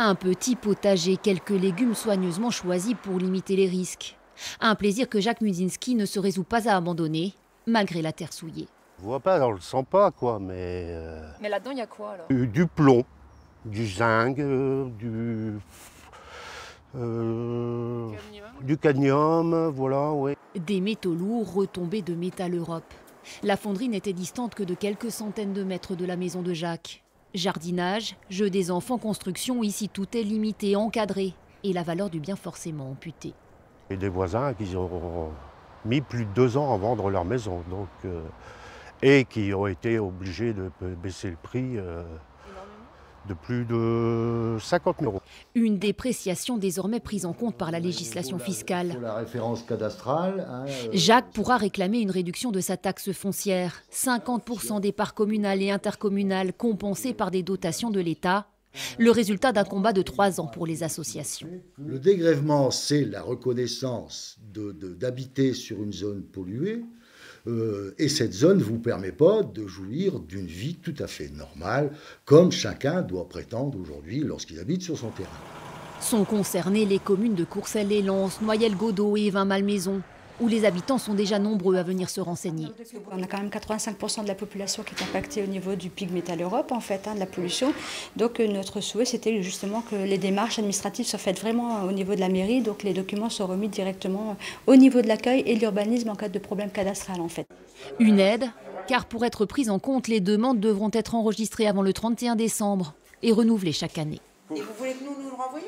Un petit potager, quelques légumes soigneusement choisis pour limiter les risques. Un plaisir que Jacques Musinski ne se résout pas à abandonner, malgré la terre souillée. On voit pas, on le sent pas, quoi, mais... Mais là-dedans, il y a quoi alors? Du plomb, du zinc, du cadmium, voilà, ouais. Des métaux lourds retombés de Métal Europe. La fonderie n'était distante que de quelques centaines de mètres de la maison de Jacques. Jardinage, jeux des enfants, construction, ici tout est limité, encadré. Et la valeur du bien forcément amputée. Et des voisins qui ont mis plus de 2 ans à vendre leur maison, donc, et qui ont été obligés de baisser le prix de plus de 50 000 €. Une dépréciation désormais prise en compte par la législation fiscale. Pour la référence cadastrale, Jacques pourra réclamer une réduction de sa taxe foncière. 50% des parts communales et intercommunales compensées par des dotations de l'État. Le résultat d'un combat de 3 ans pour les associations. le dégrèvement, c'est la reconnaissance d'habiter sur une zone polluée. Et cette zone ne vous permet pas de jouir d'une vie tout à fait normale, comme chacun doit prétendre aujourd'hui lorsqu'il habite sur son terrain. Sont concernées les communes de Courcelles-lès-Lens, Noyelles-Godault et Évin-Malmaison, où les habitants sont déjà nombreux à venir se renseigner. On a quand même 85% de la population qui est impactée au niveau du pic Métal Europe, en fait, de la pollution. Donc notre souhait, c'était justement que les démarches administratives soient faites vraiment au niveau de la mairie, donc les documents sont remis directement au niveau de l'accueil et de l'urbanisme en cas de problème cadastral, en fait. Une aide, car pour être prises en compte, les demandes devront être enregistrées avant le 31 décembre et renouvelées chaque année. Et vous voulez que nous le renvoyions ?